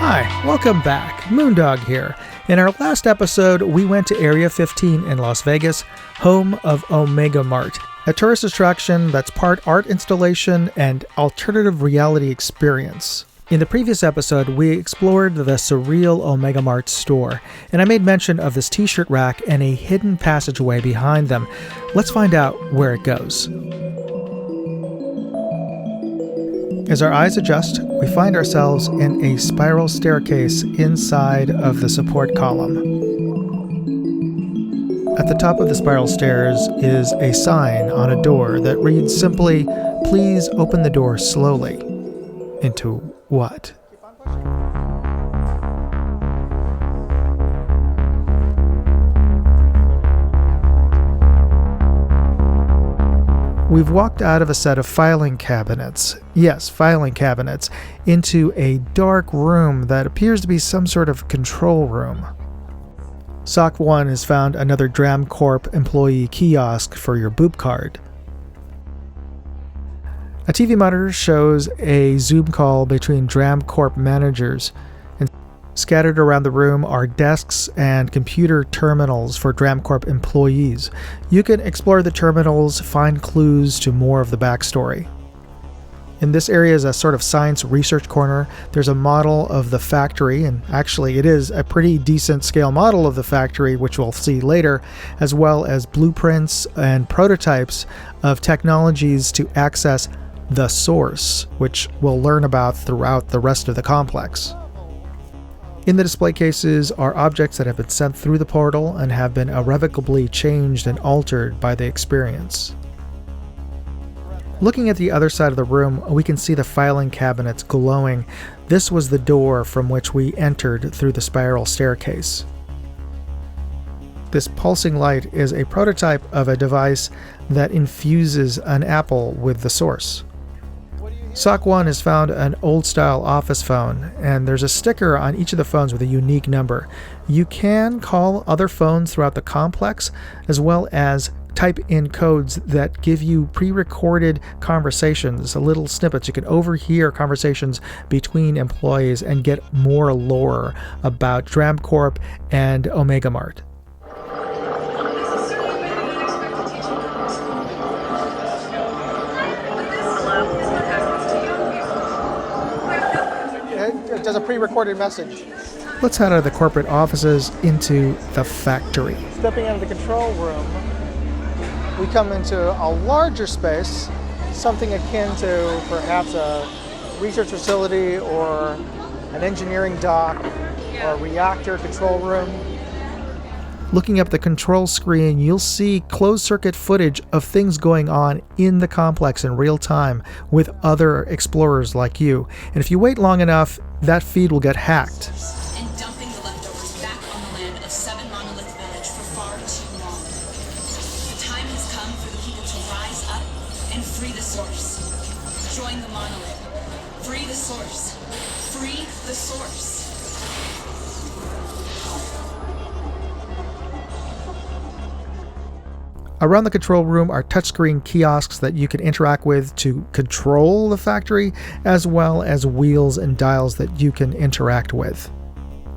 Hi, welcome back. Moondog here. In our last episode, we went to Area 15 in Las Vegas, home of Omegamart, a tourist attraction that's part art installation and alternative reality experience. In the previous episode, we explored the surreal Omegamart store, and I made mention of this t-shirt rack and a hidden passageway behind them. Let's find out where it goes. As our eyes adjust, we find ourselves in a spiral staircase inside of the support column. At the top of the spiral stairs is a sign on a door that reads simply, "Please open the door slowly." Into what? We've walked out of a set of filing cabinets, yes, filing cabinets, into a dark room that appears to be some sort of control room. SOC 1 has found another Dramcorp employee kiosk for your boop card. A TV monitor shows a Zoom call between Dramcorp managers, and scattered around the room are desks and computer terminals for Dramcorp employees. You can explore the terminals, find clues to more of the backstory. In this area is a sort of science research corner. There's a model of the factory, and actually it is a pretty decent scale model of the factory, which we'll see later, as well as blueprints and prototypes of technologies to access the source, which we'll learn about throughout the rest of the complex. In the display cases are objects that have been sent through the portal and have been irrevocably changed and altered by the experience. Looking at the other side of the room, we can see the filing cabinets glowing. This was the door from which we entered through the spiral staircase. This pulsing light is a prototype of a device that infuses an apple with the source. SOC 1 has found an old-style office phone, and there's a sticker on each of the phones with a unique number. You can call other phones throughout the complex, as well as type in codes that give you pre-recorded conversations, little snippets. You can overhear conversations between employees and get more lore about Dramcorp and Omegamart. It does a pre-recorded message. Let's head out of the corporate offices into the factory. Stepping into the control room, we come into a larger space, something akin to perhaps a research facility or an engineering dock or a reactor control room. Looking up the control screen, you'll see closed-circuit footage of things going on in the complex in real time with other explorers like you. And if you wait long enough, that feed will get hacked. And dumping the leftovers back on the land of 7 Monolith Village for far too long. The time has come for the people to rise up and free the source. Join the monolith. Free the source. Free the source. Around the control room are touchscreen kiosks that you can interact with to control the factory, as well as wheels and dials that you can interact with.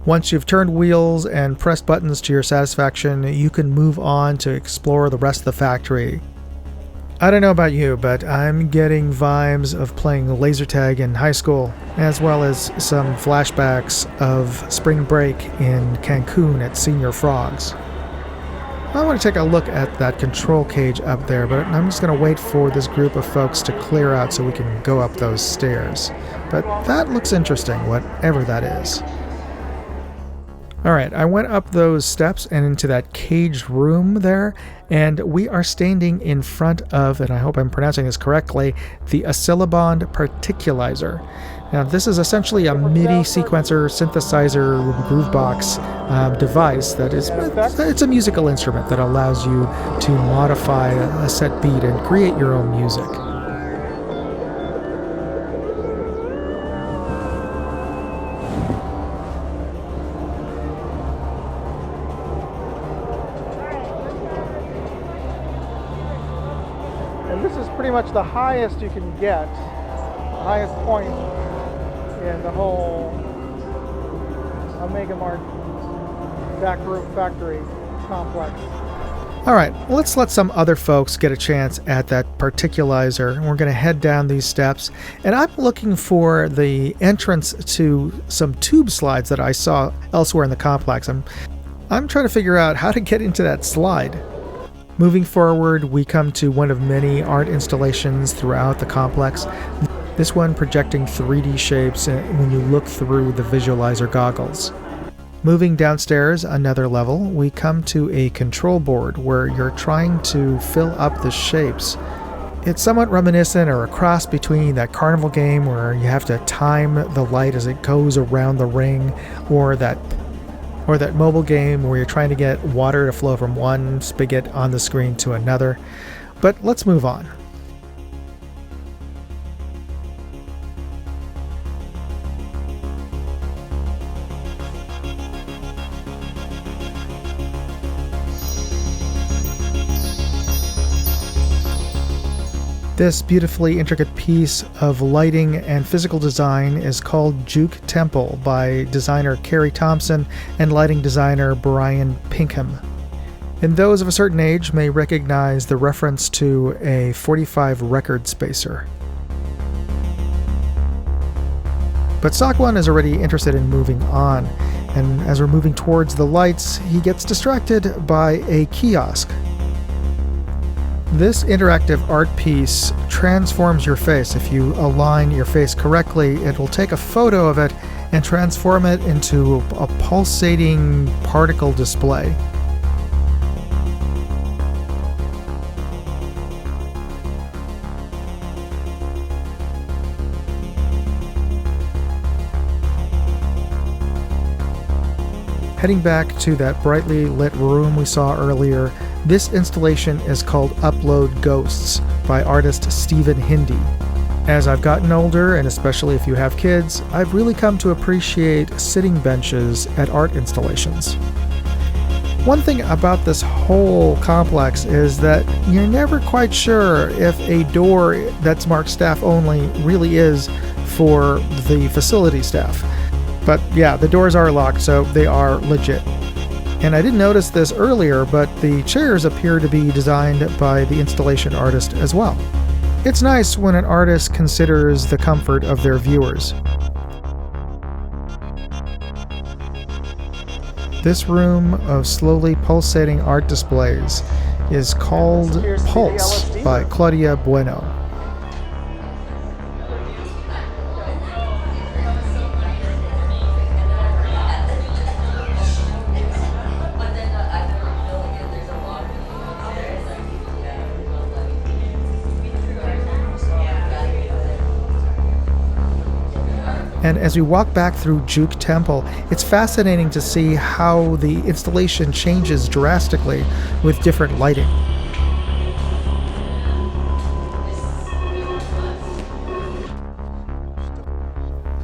Once you've turned wheels and pressed buttons to your satisfaction, you can move on to explore the rest of the factory. I don't know about you, but I'm getting vibes of playing laser tag in high school, as well as some flashbacks of spring break in Cancun at Senior Frogs. I want to take a look at that control cage up there, but I'm just going to wait for this group of folks to clear out so we can go up those stairs. But that looks interesting, whatever that is. Alright, I went up those steps and into that caged room there, and we are standing in front of, and I hope I'm pronouncing this correctly, the Oscillabond Particulizer. Now, this is essentially a MIDI sequencer, synthesizer, groovebox device that is, it's a musical instrument that allows you to modify a set beat and create your own music. And this is pretty much the highest you can get, the highest point in the whole Omegamart backroom factory complex. All right, let's let some other folks get a chance at that Particulizer. We're going to head down these steps, and I'm looking for the entrance to some tube slides that I saw elsewhere in the complex. I'm trying to figure out how to get into that slide. Moving forward, we come to one of many art installations throughout the complex. This one projecting 3D shapes when you look through the visualizer goggles. Moving downstairs another level, we come to a control board where you're trying to fill up the shapes. It's somewhat reminiscent or a cross between that carnival game where you have to time the light as it goes around the ring, or that mobile game where you're trying to get water to flow from one spigot on the screen to another. But let's move on. This beautifully intricate piece of lighting and physical design is called Juke Temple by designer Carrie Thompson and lighting designer Brian Pinkham. And those of a certain age may recognize the reference to a 45 record spacer. But Sock 1 is already interested in moving on, and as we're moving towards the lights, he gets distracted by a kiosk. This interactive art piece transforms your face. If you align your face correctly, it will take a photo of it and transform it into a pulsating particle display. Heading back to that brightly lit room we saw earlier, this installation is called Upload Ghosts by artist Stephen Hindi. As I've gotten older, and especially if you have kids, I've really come to appreciate sitting benches at art installations. One thing about this whole complex is that you're never quite sure if a door that's marked staff only really is for the facility staff. But yeah, the doors are locked, so they are legit. And I didn't notice this earlier, but the chairs appear to be designed by the installation artist as well. It's nice when an artist considers the comfort of their viewers. This room of slowly pulsating art displays is called Pulse by Claudia Bueno. And as we walk back through Juke Temple, it's fascinating to see how the installation changes drastically with different lighting.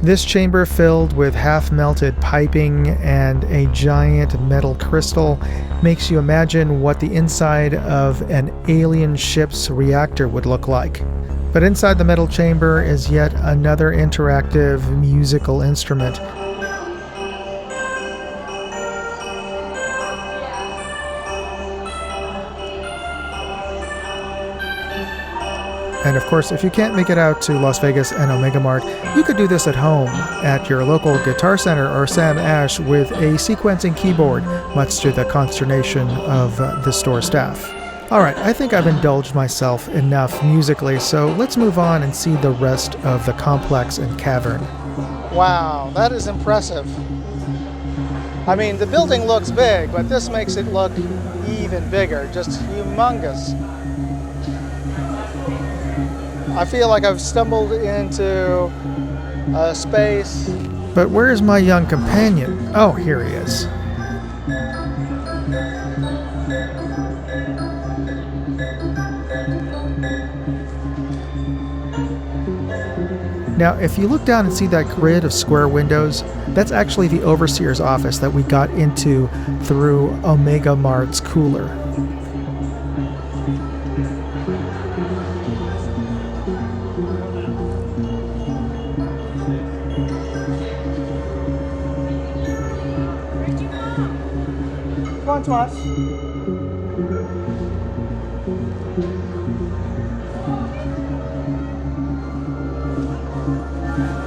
This chamber filled with half-melted piping and a giant metal crystal makes you imagine what the inside of an alien ship's reactor would look like. But inside the metal chamber is yet another interactive musical instrument. And of course, if you can't make it out to Las Vegas and Omegamart, you could do this at home at your local Guitar Center or Sam Ash with a sequencing keyboard, much to the consternation of the store staff. Alright, I think I've indulged myself enough musically, so let's move on and see the rest of the complex and cavern. Wow, that is impressive. I mean, the building looks big, but this makes it look even bigger, just humongous. I feel like I've stumbled into a space. But where's my young companion? Oh, here he is. Now, if you look down and see that grid of square windows, that's actually the overseer's office that we got into through Omegamart's cooler. on, Tomas.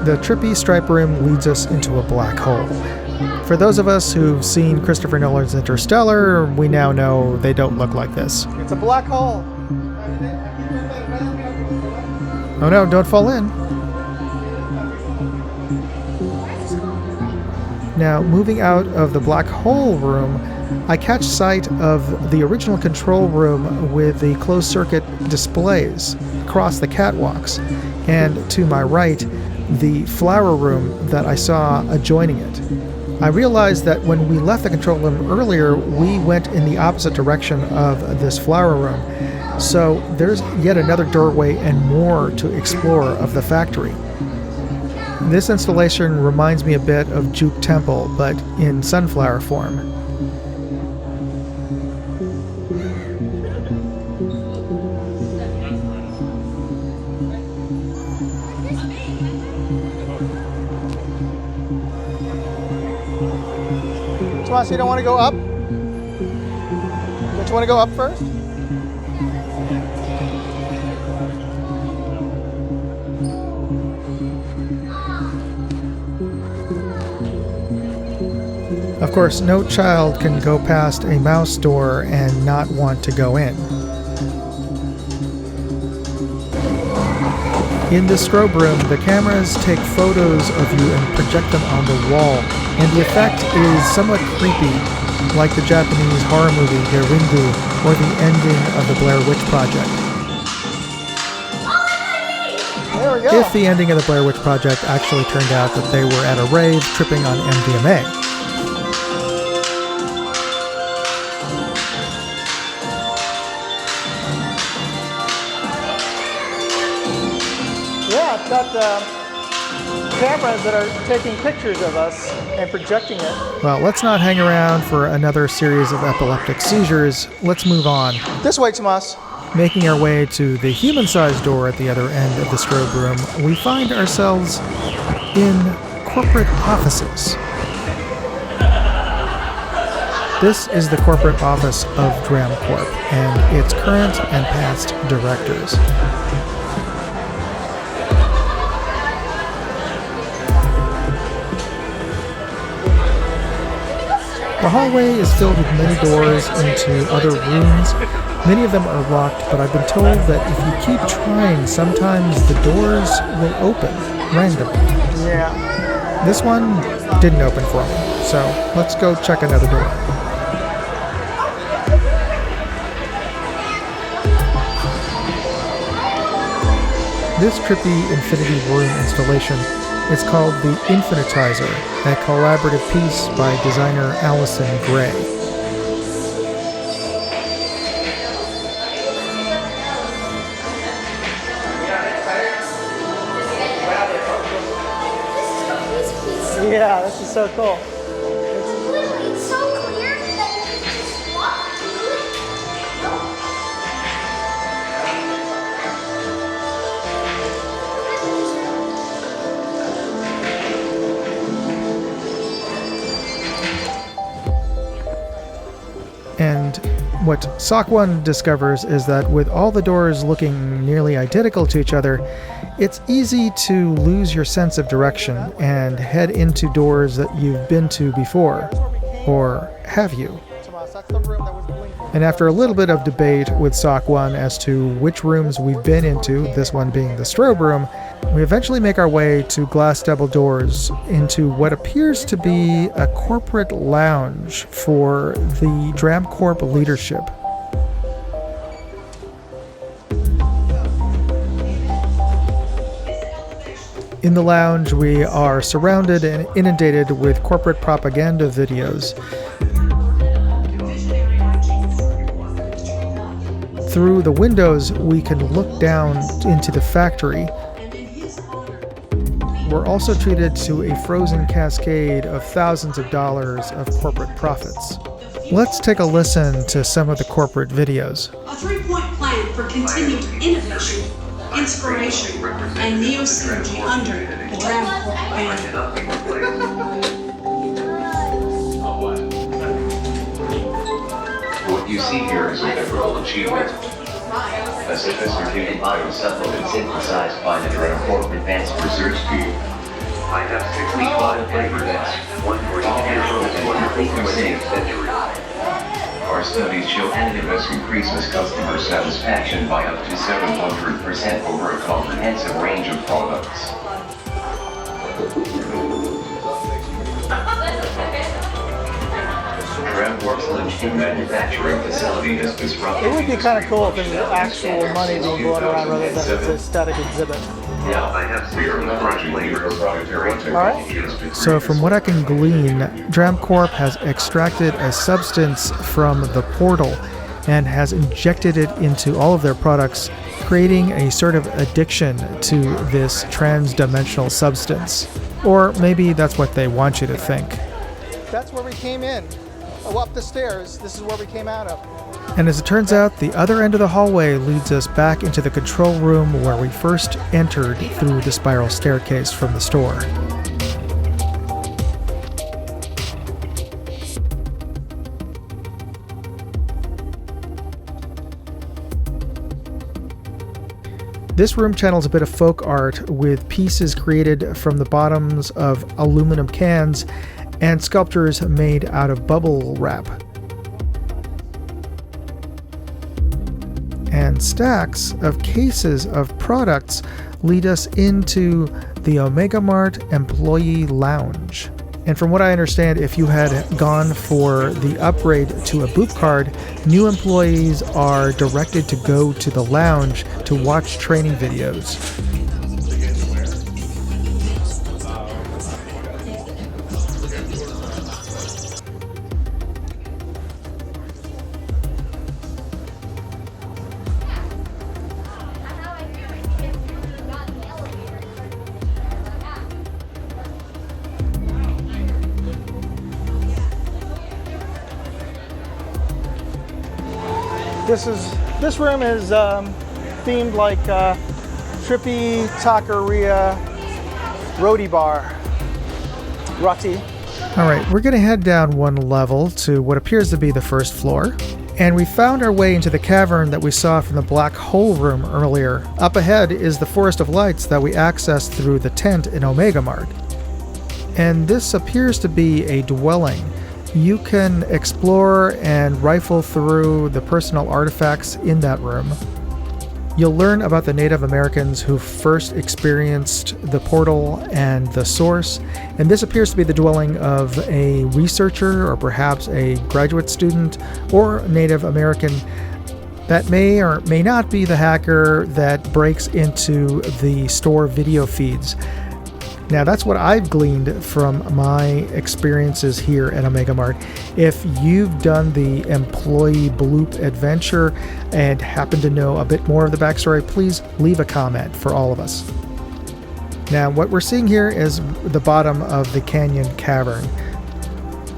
The trippy stripe room leads us into a black hole. For those of us who've seen Christopher Nolan's Interstellar, we now know they don't look like this. It's a black hole. Oh no, don't fall in. Now, moving out of the black hole room, I catch sight of the original control room with the closed-circuit displays across the catwalks, and to my right, the flower room that I saw adjoining it. I realized that when we left the control room earlier, we went in the opposite direction of this flower room. So there's yet another doorway and more to explore of the factory. This installation reminds me a bit of Juke Temple, but in sunflower form. Tomas, you don't want to go up? Don't you want to go up first? Of course, no child can go past a mouse door and not want to go in. In the strobe room, the cameras take photos of you and project them on the wall, and the effect is somewhat creepy, like the Japanese horror movie Ringu or the ending of the Blair Witch Project. There we go. If the ending of the Blair Witch Project actually turned out that they were at a rave tripping on MDMA. Yeah, it's got cameras that are taking pictures of us and projecting it. Well, let's not hang around for another series of epileptic seizures. Let's move on. This way, Tomas. Making our way to the human-sized door at the other end of the strobe room, we find ourselves in corporate offices. This is the corporate office of Dramcorp and its current and past directors. The hallway is filled with many doors into other rooms. Many of them are locked, but I've been told that if you keep trying, sometimes the doors will open randomly. Yeah. This one didn't open for me, so let's go check another door. This trippy infinity room installation is called the Infinitizer, a collaborative piece by designer Allison Gray. Yeah, this is so cool. It's so clear that you can just walk through it. And what Sock1 discovers is that with all the doors looking nearly identical to each other, it's easy to lose your sense of direction and head into doors that you've been to before. Or have you? And after a little bit of debate with Sock1 as to which rooms we've been into, this one being the strobe room, we eventually make our way to glass double doors into what appears to be a corporate lounge for the Dramcorp leadership. In the lounge, we are surrounded and inundated with corporate propaganda videos. Through the windows, we can look down into the factory. We're also treated to a frozen cascade of thousands of dollars of corporate profits. Let's take a listen to some of the corporate videos. A three-point plan for continued innovation, inspiration, and neo-synergy under the Dramcorp banner. see here is a difficult achievement. A sophisticated biosupplement synthesized by the Dramcorp Advanced Research Team. I have 65 flavors, one for each year from this wonderful 20th century. Our studies show Animus increases customer satisfaction by up to 700% over a comprehensive range of products. Dramcorp's Linchpin manufacturing facility has disrupted. It would be kind of cool if there was actual money being blown around rather than it's a static exhibit. Now I have zero flavors. Alright. So from what I can glean, Dramcorp has extracted a substance from the portal and has injected it into all of their products, creating a sort of addiction to this trans-dimensional substance. Or maybe that's what they want you to think. That's where we came in. Up the stairs, this is where we came out of. And as it turns out, the other end of the hallway leads us back into the control room where we first entered through the spiral staircase from the store. This room channels a bit of folk art with pieces created from the bottoms of aluminum cans and sculptures made out of bubble wrap. And stacks of cases of products lead us into the Omegamart Employee Lounge. And from what I understand, if you had gone for the upgrade to a boot card, new employees are directed to go to the lounge to watch training videos. This room is themed like Trippy Taqueria Roti Bar. Roti. Alright, we're going to head down one level to what appears to be the first floor. And we found our way into the cavern that we saw from the black hole room earlier. Up ahead is the Forest of Lights that we accessed through the tent in Omegamart. And this appears to be a dwelling. You can explore and rifle through the personal artifacts in that room. You'll learn about the Native Americans who first experienced the portal and the source, and this appears to be the dwelling of a researcher or perhaps a graduate student or Native American that may or may not be the hacker that breaks into the store video feeds. Now that's what I've gleaned from my experiences here at Omegamart. If you've done the employee bloop adventure and happen to know a bit more of the backstory, please leave a comment for all of us. Now what we're seeing here is the bottom of the canyon cavern,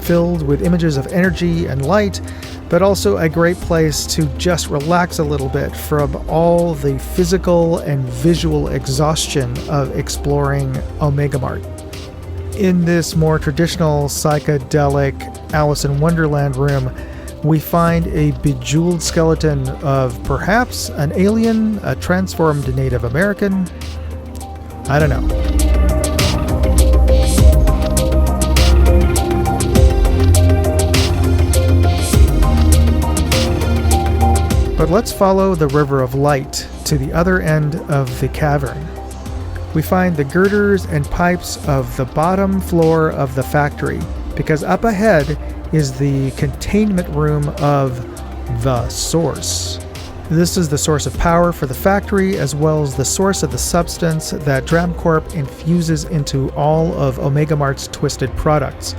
filled with images of energy and light, but also a great place to just relax a little bit from all the physical and visual exhaustion of exploring Omegamart. In this more traditional psychedelic Alice in Wonderland room, we find a bejeweled skeleton of perhaps an alien, a transformed Native American. I don't know. But let's follow the River of Light to the other end of the cavern. We find the girders and pipes of the bottom floor of the factory, because up ahead is the containment room of the source. This is the source of power for the factory, as well as the source of the substance that Dramcorp infuses into all of Omegamart's twisted products.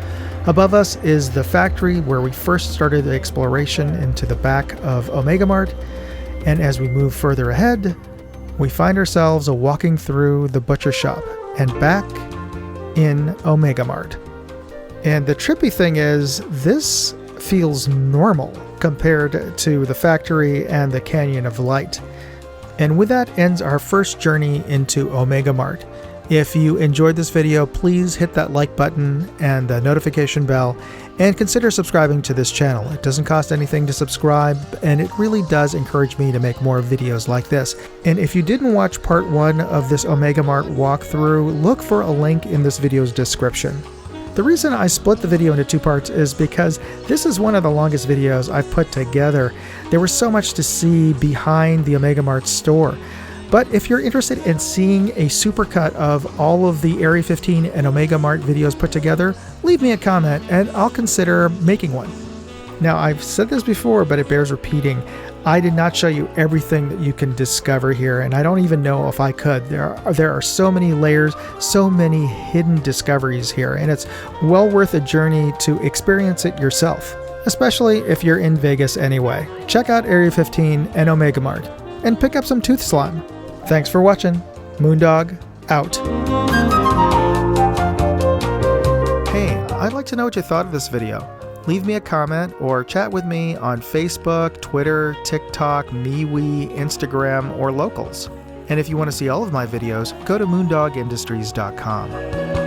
Above us is the factory where we first started the exploration into the back of Omegamart, and as we move further ahead, we find ourselves walking through the butcher shop and back in Omegamart. And the trippy thing is, this feels normal compared to the factory and the Canyon of Light. And with that ends our first journey into Omegamart. If you enjoyed this video, please hit that like button and the notification bell, and consider subscribing to this channel. It doesn't cost anything to subscribe, and it really does encourage me to make more videos like this. And if you didn't watch part 1 of this Omegamart walkthrough, look for a link in this video's description. The reason I split the video into 2 parts is because this is one of the longest videos I've put together. There was so much to see behind the Omegamart store. But if you're interested in seeing a supercut of all of the Area 15 and Omegamart videos put together, leave me a comment and I'll consider making one. Now, I've said this before, but it bears repeating. I did not show you everything that you can discover here, and I don't even know if I could. There are so many layers, so many hidden discoveries here, and it's well worth a journey to experience it yourself, especially if you're in Vegas anyway. Check out Area 15 and Omegamart, and pick up some tooth slime. Thanks for watching. Moondog, out. Hey, I'd like to know what you thought of this video. Leave me a comment or chat with me on Facebook, Twitter, TikTok, MeWe, Instagram, or Locals. And if you want to see all of my videos, go to moondogindustries.com.